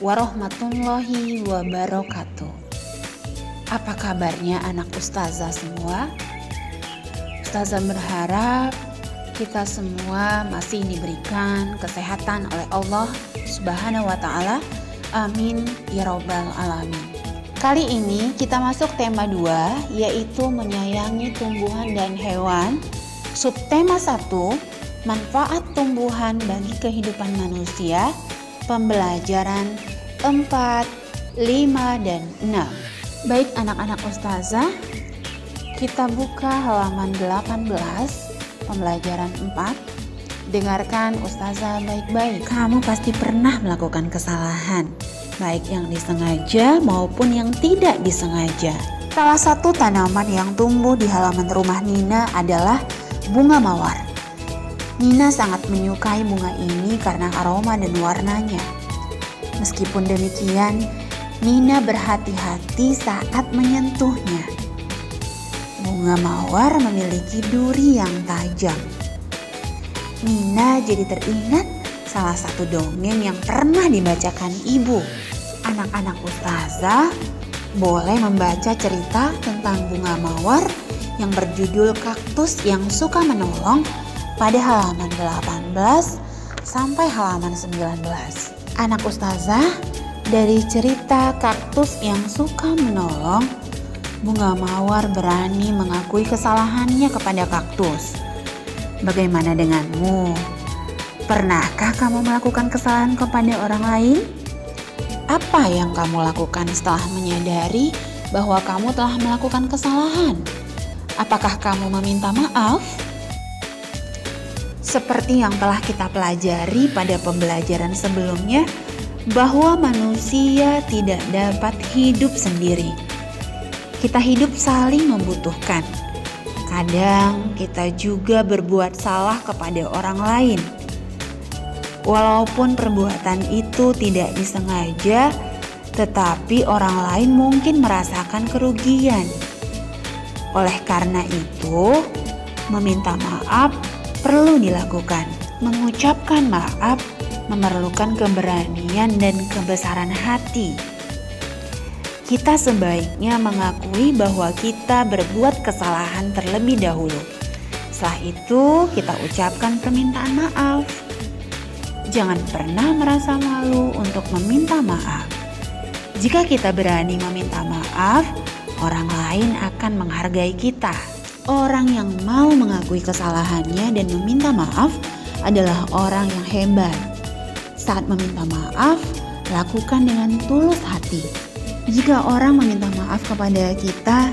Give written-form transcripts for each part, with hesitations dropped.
warahmatullahi wabarakatuh. Apa kabarnya anak ustazah semua? Ustazah berharap kita semua masih diberikan kesehatan oleh Allah Subhanahu wa ta'ala. Amin ya rabbal alamin. Kali ini kita masuk tema 2, yaitu menyayangi tumbuhan dan hewan. Subtema 1, manfaat tumbuhan bagi kehidupan manusia. Pembelajaran 4, 5, dan 6. Baik anak-anak ustazah, kita buka halaman 18, pembelajaran 4. Dengarkan ustazah baik-baik. Kamu pasti pernah melakukan kesalahan, baik yang disengaja maupun yang tidak disengaja. Salah satu tanaman yang tumbuh di halaman rumah Nina adalah bunga mawar. Nina sangat menyukai bunga ini karena aroma dan warnanya. Meskipun demikian, Nina berhati-hati saat menyentuhnya. Bunga mawar memiliki duri yang tajam. Nina jadi teringat salah satu dongeng yang pernah dibacakan ibu. Anak-anak ustazah boleh membaca cerita tentang bunga mawar yang berjudul Kaktus yang Suka Menolong pada halaman 18 sampai halaman 19. Anak ustazah, dari cerita Kaktus yang Suka Menolong, bunga mawar berani mengakui kesalahannya kepada kaktus. Bagaimana denganmu? Pernahkah kamu melakukan kesalahan kepada orang lain? Apa yang kamu lakukan setelah menyadari bahwa kamu telah melakukan kesalahan? Apakah kamu meminta maaf? Seperti yang telah kita pelajari pada pembelajaran sebelumnya, bahwa manusia tidak dapat hidup sendiri. Kita hidup saling membutuhkan. Kadang kita juga berbuat salah kepada orang lain. Walaupun perbuatan itu tidak disengaja, tetapi orang lain mungkin merasakan kerugian. Oleh karena itu, meminta maaf perlu dilakukan. Mengucapkan maaf memerlukan keberanian dan kebesaran hati. Kita sebaiknya mengakui bahwa kita berbuat kesalahan terlebih dahulu. Setelah itu, kita ucapkan permintaan maaf. Jangan pernah merasa malu untuk meminta maaf. Jika kita berani meminta maaf, orang lain akan menghargai kita. Orang yang mau mengakui kesalahannya dan meminta maaf adalah orang yang hebat. Saat meminta maaf, lakukan dengan tulus hati. Jika orang meminta maaf kepada kita,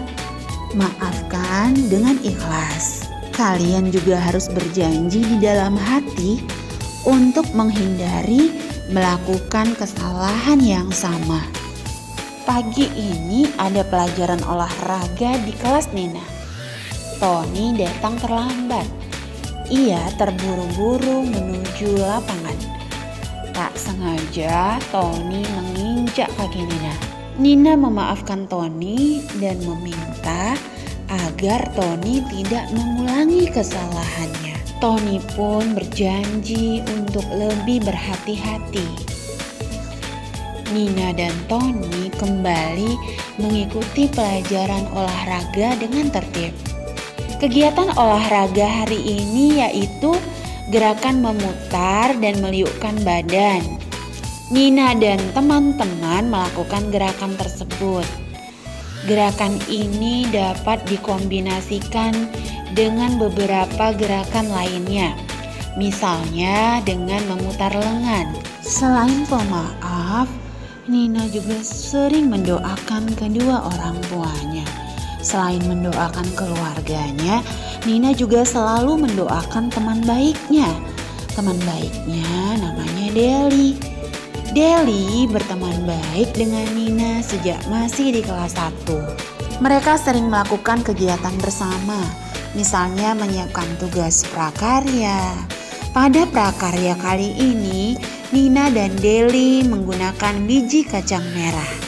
maafkan dengan ikhlas. Kalian juga harus berjanji di dalam hati untuk menghindari melakukan kesalahan yang sama. Pagi ini ada pelajaran olahraga di kelas Nina. Tony datang terlambat. Ia terburu-buru menuju lapangan. Tak sengaja Tony menginjak kaki Nina. Nina memaafkan Tony dan meminta agar Tony tidak mengulangi kesalahannya. Tony pun berjanji untuk lebih berhati-hati. Nina dan Tony kembali mengikuti pelajaran olahraga dengan tertib. Kegiatan olahraga hari ini yaitu gerakan memutar dan meliukkan badan. Nina dan teman-teman melakukan gerakan tersebut. Gerakan ini dapat dikombinasikan dengan beberapa gerakan lainnya, misalnya dengan memutar lengan. Selain pemaaf, Nina juga sering mendoakan kedua orang tuanya. Selain mendoakan keluarganya, Nina juga selalu mendoakan teman baiknya. Teman baiknya namanya Deli. Deli berteman baik dengan Nina sejak masih di kelas 1. Mereka sering melakukan kegiatan bersama, misalnya menyiapkan tugas prakarya. Pada prakarya kali ini, Nina dan Deli menggunakan biji kacang merah.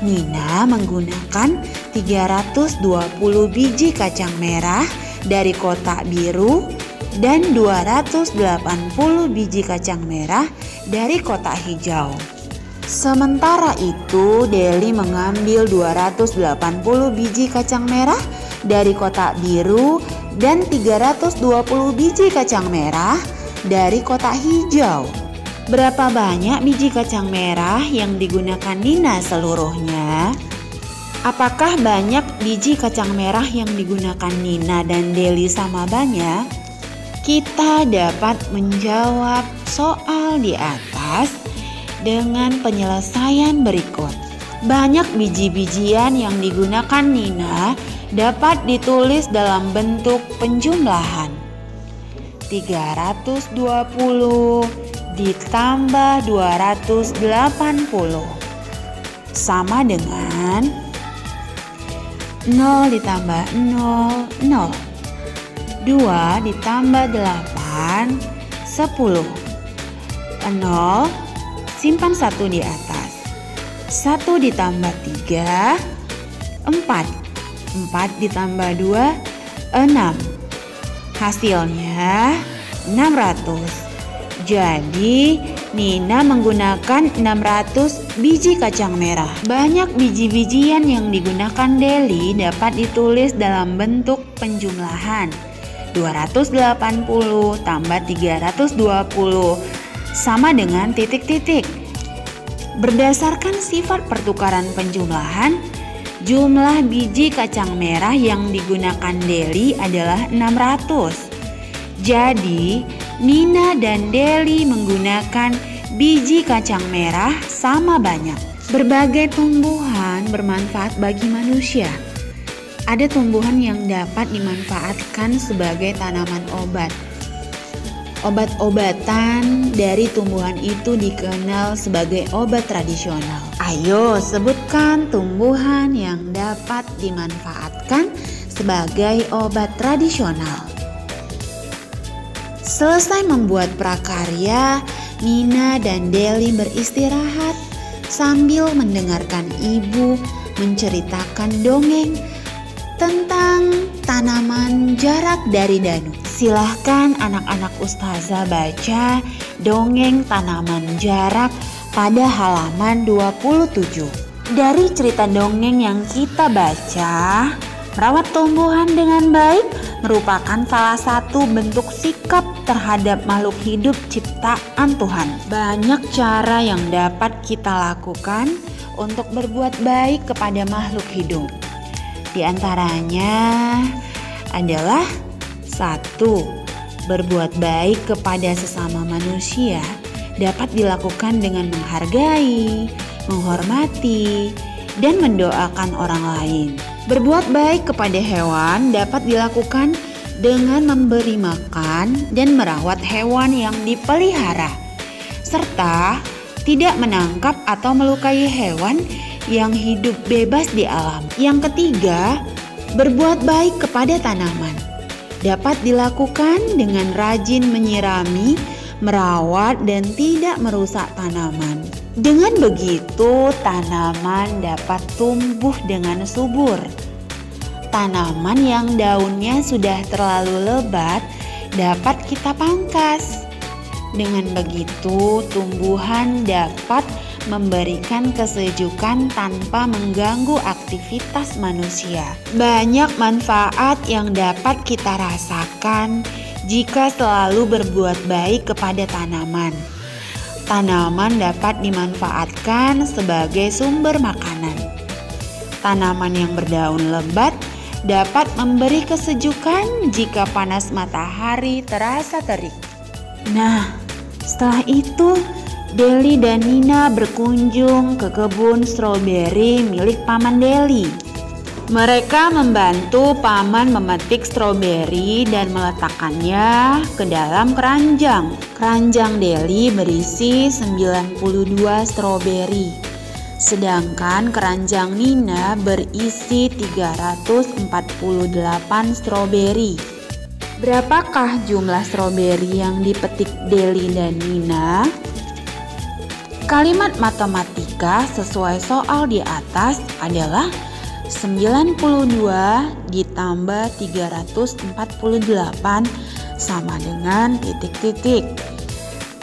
Nina menggunakan 320 biji kacang merah dari kotak biru dan 280 biji kacang merah dari kotak hijau. Sementara itu, Deli mengambil 280 biji kacang merah dari kotak biru dan 320 biji kacang merah dari kotak hijau. Berapa banyak biji kacang merah yang digunakan Nina seluruhnya? Apakah banyak biji kacang merah yang digunakan Nina dan Deli sama banyak? Kita dapat menjawab soal di atas dengan penyelesaian berikut. Banyak biji-bijian yang digunakan Nina dapat ditulis dalam bentuk penjumlahan. 320 ditambah 280 sama dengan 0 ditambah 0, 0. 2 ditambah 8, 10. 0, simpan 1 di atas. 1 ditambah 3, 4. 4 ditambah 2, 6. Hasilnya 600. Jadi Nina menggunakan 600 biji kacang merah. Banyak biji-bijian yang digunakan Deli dapat ditulis dalam bentuk penjumlahan. 280 tambah 320 sama dengan titik-titik. Berdasarkan sifat pertukaran penjumlahan, jumlah biji kacang merah yang digunakan Deli adalah 600. Jadi, Nina dan Deli menggunakan biji kacang merah sama banyak. Berbagai tumbuhan bermanfaat bagi manusia. Ada tumbuhan yang dapat dimanfaatkan sebagai tanaman obat. Obat-obatan dari tumbuhan itu dikenal sebagai obat tradisional. Ayo sebutkan tumbuhan yang dapat dimanfaatkan sebagai obat tradisional. Selesai membuat prakarya, Nina dan Deli beristirahat sambil mendengarkan ibu menceritakan dongeng tentang tanaman jarak dari Danu. Silahkan anak-anak ustazah baca dongeng tanaman jarak pada halaman 27. Dari cerita dongeng yang kita baca, merawat tumbuhan dengan baik merupakan salah satu bentuk sikap terhadap makhluk hidup ciptaan Tuhan. Banyak cara yang dapat kita lakukan untuk berbuat baik kepada makhluk hidup. Di antaranya adalah 1. Berbuat baik kepada sesama manusia dapat dilakukan dengan menghargai, menghormati, dan mendoakan orang lain. Berbuat baik kepada hewan dapat dilakukan dengan memberi makan dan merawat hewan yang dipelihara, serta tidak menangkap atau melukai hewan yang hidup bebas di alam. Yang ketiga, berbuat baik kepada tanaman dapat dilakukan dengan rajin menyirami, merawat, dan tidak merusak tanaman. Dengan begitu, tanaman dapat tumbuh dengan subur. Tanaman yang daunnya sudah terlalu lebat dapat kita pangkas. Dengan begitu, tumbuhan dapat memberikan kesejukan tanpa mengganggu aktivitas manusia. Banyak manfaat yang dapat kita rasakan jika selalu berbuat baik kepada tanaman. Tanaman dapat dimanfaatkan sebagai sumber makanan. Tanaman yang berdaun lebat dapat memberi kesejukan jika panas matahari terasa terik. Nah, setelah itu Deli dan Nina berkunjung ke kebun stroberi milik Paman Deli. Mereka membantu Paman memetik stroberi dan meletakkannya ke dalam keranjang. Keranjang Deli berisi 92 stroberi, sedangkan keranjang Nina berisi 348 stroberi. Berapakah jumlah stroberi yang dipetik Deli dan Nina? Kalimat matematika sesuai soal di atas adalah 92 ditambah 348 sama dengan titik-titik.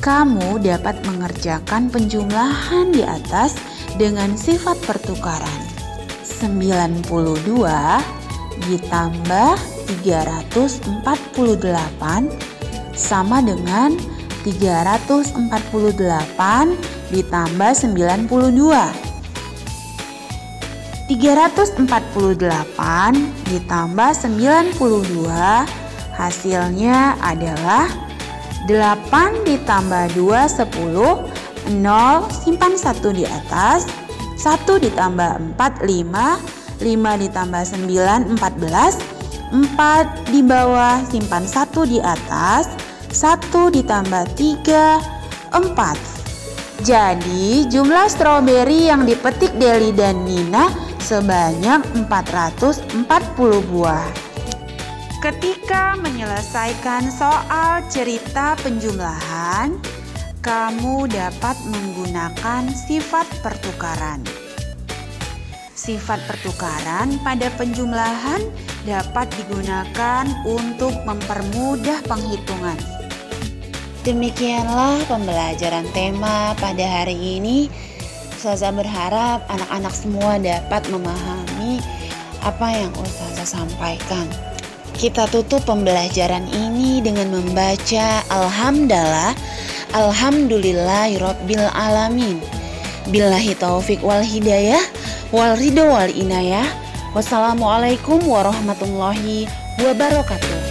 Kamu dapat mengerjakan penjumlahan di atas dengan sifat pertukaran. 92 ditambah 348 sama dengan 348 ditambah 92. 348 ditambah 92 hasilnya adalah 8 ditambah 2 10, 0 simpan 1 di atas, 1 ditambah 4 5, 5 ditambah 9 14, 4 di bawah simpan 1 di atas, 1 ditambah 3 4. Jadi jumlah stroberi yang dipetik Deli dan Nina sebanyak 440 buah. Ketika menyelesaikan soal cerita penjumlahan, kamu dapat menggunakan sifat pertukaran. Sifat pertukaran pada penjumlahan dapat digunakan untuk mempermudah penghitungan. Demikianlah pembelajaran tema pada hari ini. Ustazah berharap anak-anak semua dapat memahami apa yang Ustazah sampaikan. Kita tutup pembelajaran ini dengan membaca Alhamdulillahirabbil alamin. Billahi taufik wal hidayah wal ridho wal inayah. Wassalamualaikum warahmatullahi wabarakatuh.